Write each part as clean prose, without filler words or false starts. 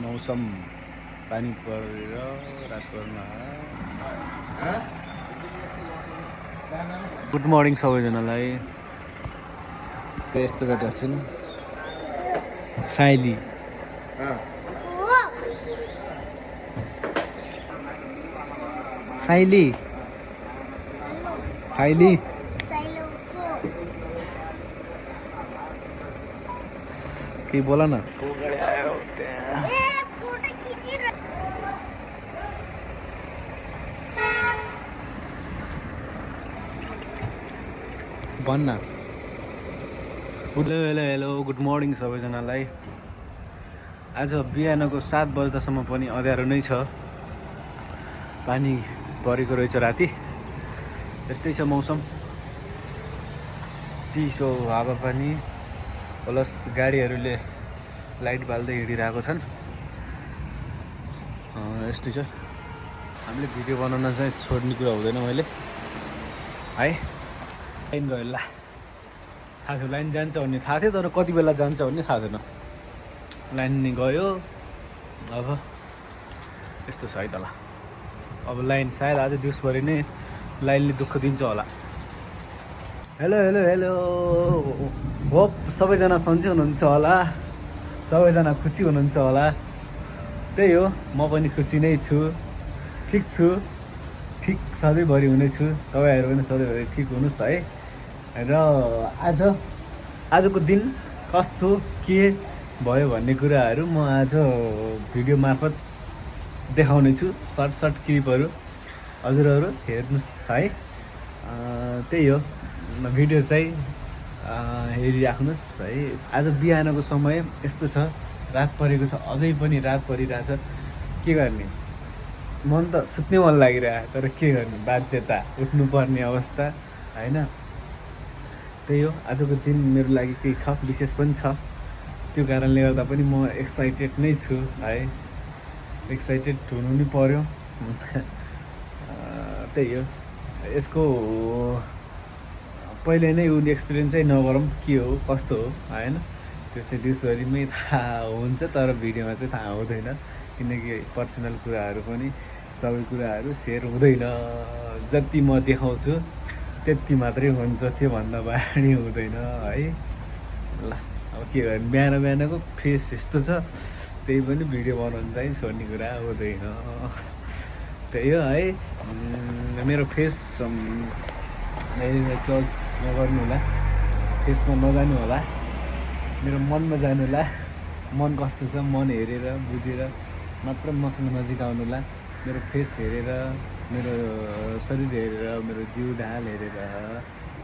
मौसम पानी परेर रातभरमा गुड मर्निङ सबैजनालाई। यस्तो केटा छिन् साइली साइली साइली के बोला न भन्न। Hello hello hello good morning सबैजनालाई। आज बिहानको 7 बज्दासम्म पनि अँध्यारो नै छ, पानी परेको रहेछ राति। यस्तै छ मौसम, चिसो हावा पानी प्लस गाडीहरूले लाइट बाल्दै हिँडिरहेको छन्। यस्तै छ। हामीले भिडियो बनाउन चाहिँ छोड्ने कुरा हुँदैन मैले है। लाइन गयो ल, थाहा थियो लाइन जान्छ भन्ने थाहा थियो, तर कति बेला जान्छ भन्ने थाहा थिएन। लाइन नि गयो, अब यस्तो छ है त ल। अब लाइन सायद आज दिउँसभरि नै लाइनले दुःख दिन्छ होला। हेलो हेलो हेलो, होप सबैजना सन्चै हुनुहुन्छ होला, सबैजना खुसी हुनुहुन्छ होला। त्यही हो, म पनि खुसी नै छु, ठिक छु, ठिक सधैँभरि हुनेछु। तपाईँहरू पनि सधैँभरि ठिक हुनुहोस् है। र आजको दिन कस्तो के भयो भन्ने कुराहरू म आज भिडियो मार्फत देखाउने छु, सर्ट क्लिपहरू हजुरहरू हेर्नुहोस् है। त्यही हो, भिडियो चाहिँ हेरिराख्नुहोस् है। आज बिहानको समय यस्तो छ, रात परेको छ, अझै पनि रात परिरहेछ। के गर्ने, मन त सुत्ने मन लागिरहेको, तर के गर्ने, बाध्यता, उठ्नुपर्ने अवस्था होइन। त्यही हो, आजको दिन मेरो लागि केही छ, विशेष पनि छ। त्यो कारणले गर्दा पनि म एक्साइटेड नै छु है, एक्साइटेड हुनु नि पर्यो। त्यही हो, यसको पहिले नै एक्सपिरियन्स चाहिँ नगरौँ, के हो कस्तो हो होइन। त्यो चाहिँ दिउँसभरिमै थाहा हुन्छ, तर भिडियोमा चाहिँ थाहा हुँदैन, किनकि पर्सनल कुराहरू पनि सबै कुराहरू सेयर हुँदैन। जति म देखाउँछु त्यति मात्रै हुन्छ, त्योभन्दा बढी हुँदैन है। ल अब के गर्ने, बिहानको फेस यस्तो छ, त्यही पनि भिडियो बनाउनु चाहिँ छोड्ने कुरा हुँदैन। त्यही हो है। मेरो फेस चर्च नगर्नु होला, फेसमा नजानु होला, मेरो मनमा जानु होला। मन कस्तो छ मन हेरेर बुझेर मात्र मसँग नजिक आउनु होला। मेरो फेस हेरेर, मेरो शरीर हेरेर, मेरो जिउ ढाल हेरेर,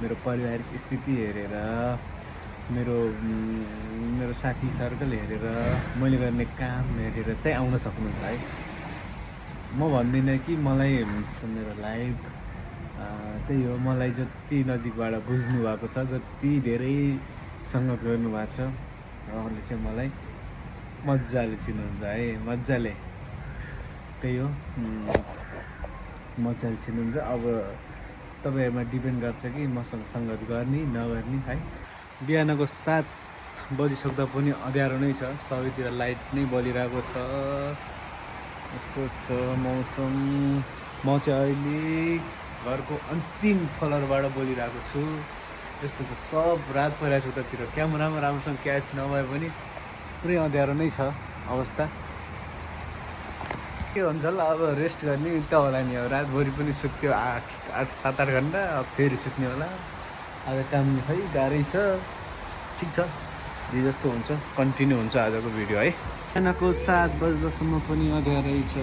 मेरो पारिवारिक स्थिति हेरेर, मेरो साथी सर्कल हेरेर, मैले गर्ने काम हेरेर चाहिँ आउन सक्नुहुन्छ है। म भन्दिनँ कि मलाई मेरो लाइफ त्यही हो, मलाई जति नजिकबाट बुझ्नु भएको छ, जति धेरैसँग गर्नुभएको छ, उहाँले चाहिँ मलाई मजाले चिन्नुहुन्छ है, मजाले। त्यही हो, मजाले चिन्नुहुन्छ। अब तपाईँहरूमा डिपेन्ड गर्छ कि मसँग सङ्गत गर्ने नगर्ने है। बिहानको 7 बजिसक्दा पनि अँध्यारो नै छ, सबैतिर लाइट नै बलिरहेको छ। यस्तो छ मौसम। म चाहिँ अहिले घरको अन्तिम फ्लोरबाट बोलिरहेको छु। यस्तो छ, सब रात परिरहेको छ उतातिर, क्यामेरामा राम्रोसँग क्याच नभए पनि पुरै अँध्यारो नै छ अवस्था। के हुन्छ ल, अब रेस्ट गर्ने त होला नि। अब रातभरि पनि सुत्यो 7-8 घन्टा, अब फेरि सुत्ने होला। आज काम खै गाह्रै छ, ठिक छ, जे जस्तो हुन्छ कन्टिन्यू हुन्छ आजको भिडियो है। बिहानको 7 बजेसम्म पनि अँध्यारै छ।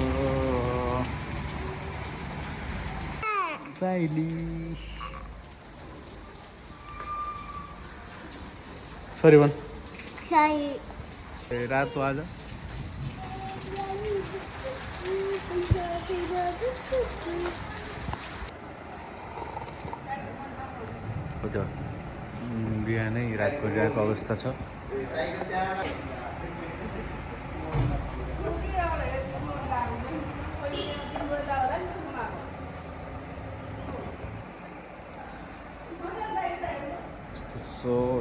साइली सरी भन। रातो आज बिहानै रात परिरहेको अवस्था छ।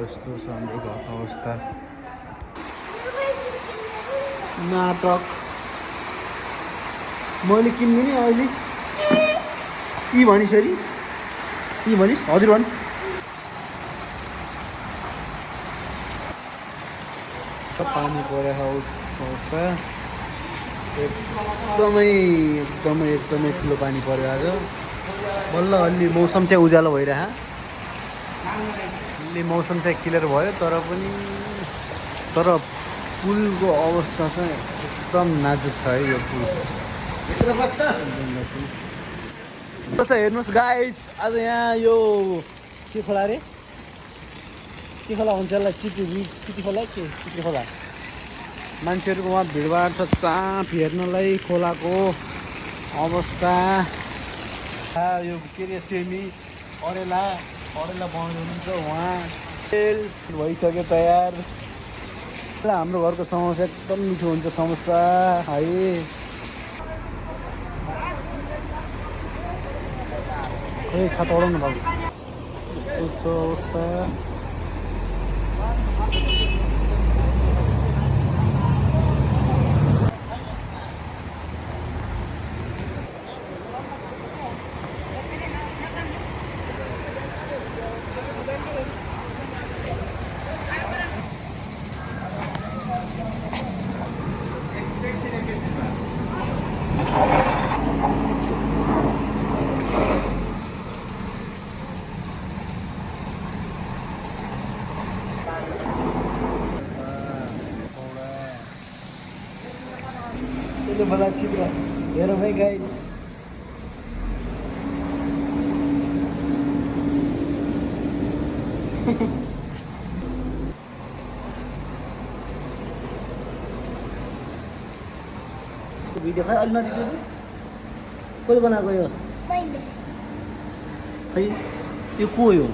यस्तो छ हाम्रो घरको अवस्था। नाटक मैले किन्ने नि अहिले यी भनिस् अरे यी भनिस् हजुर भन्। पानी परेको अवस्था एकदमै ठुलो पानी पऱ्यो आज। बल्ल अलि मौसम चाहिँ उज्यालो भइरह। अलि मौसम चाहिँ क्लियर भयो तर पुलको अवस्था चाहिँ एकदम नाजुक छ है यो पुल। हेर्नुहोस् गाइस आज यहाँ यो के खोला रे के खोला हुन्छ होला चिटी खोला के चित्री खोला। मान्छेहरूको वहाँ भिडभाड छ चाप हेर्नलाई खोलाको अवस्था। यो के अरे सेमी अरेला बनाउनु हुन्छ उहाँ भइसक्यो तयार। हाम्रो घरको समोसा एकदम मिठो हुन्छ समोसा है। छाता ओढाउनु बाबु यस्तो छ अवस्था। त्यसले मलाई चित्र हेरौँ है गाइस। भिडियो खै अलि नजिक कसले बनाएको यो खै यो को यो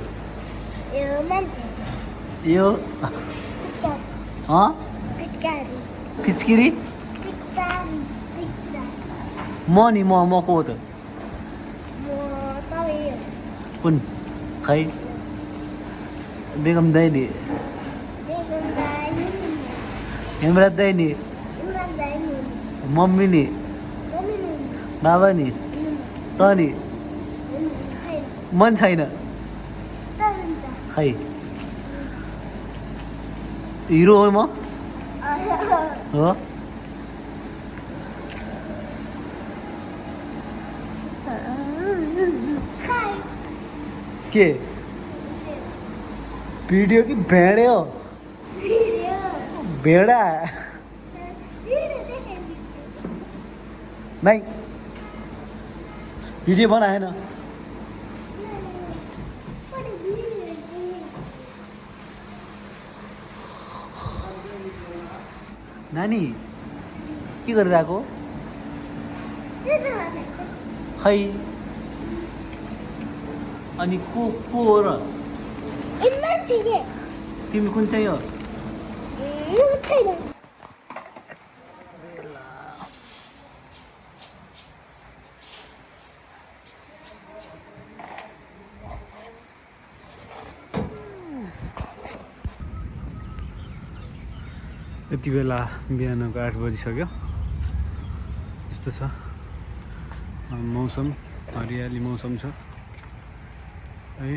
यो फिचकिरी म को हो त कुन खै बेगम दाइ नि हेमराज दाइ नि मम्मी नि बाबा नि त नि मन छैन खै हिरो हो म हो। के भिडियो कि भेडे हो भेडा नहीं भिडियो बनाए ना नानी के गरिरहेको खै अनि को हो र तिमी कुन चाहिँ हो यति बेला बिहानको 8 बजिसक्यो। यस्तो छ मौसम हरियाली मौसम छ है।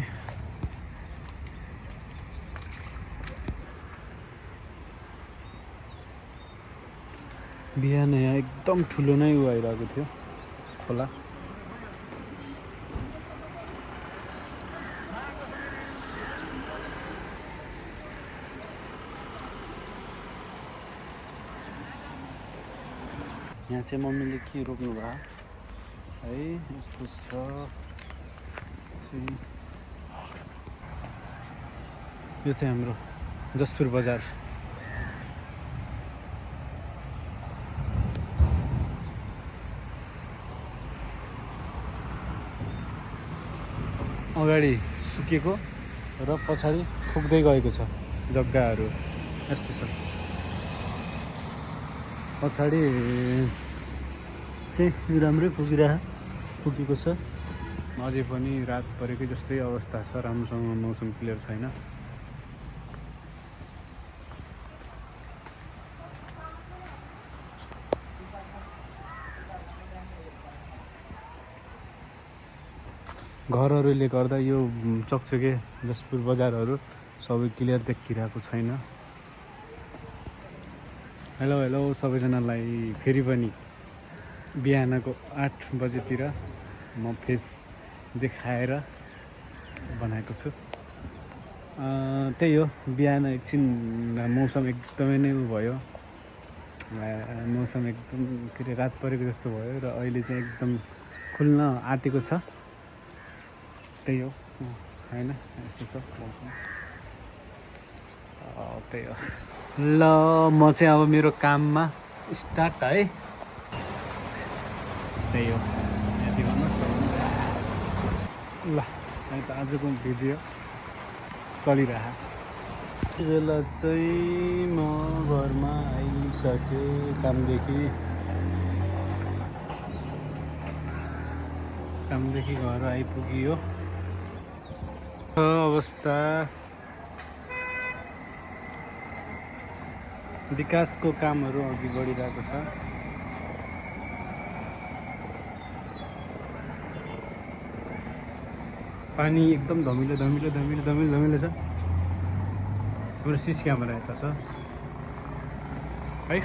बिहान यहाँ एकदम ठुलो नै आइरहेको थियो खोला। यहाँ चाहिँ मम्मीले के रोप्नु भयो है, यस्तो छ चाहिँ। यो चाहिँ हाम्रो जसपुर बजार। अगाडि सुकेको र पछाडि फुक्दै गएको छ जग्गाहरू, यस्तो छ। पछाडि चाहिँ राम्रै फुकेको छ। अझै पनि रात परेकै जस्तै अवस्था छ, राम्रोसँग मौसम क्लियर छैन। घरहरूले गर्दा यो चकचके जसपुर बजारहरू सबै क्लियर देखिरहेको छैन। हेलो हेलो सबैजनालाई फेरि पनि बिहानको 8 बजेतिर म फेस देखाएर बनाएको छु। त्यही हो, बिहान एकछिन मौसम एकदमै नै भयो, मौसम एकदम के अरे रात परेको जस्तो भयो र अहिले चाहिँ एकदम खुल्न आँटेको छ। त्यही हो हैन, यस्तो छ मौसम। त्यही हो। ल म चाहिँ अब मेरो काममा स्टार्ट है। त्यही हो, यति भन्नुहोस् न। ल त आजको भिडियो चलिरह। यति बेला चाहिँ म घरमा आइसकेँ कामदेखि घर आइपुग्यो। अवस्था विकासको कामहरू अघि बढिरहेको छ। पानी एकदम धमिलो छ। हाम्रो सिसी क्यामेरा यता छ है।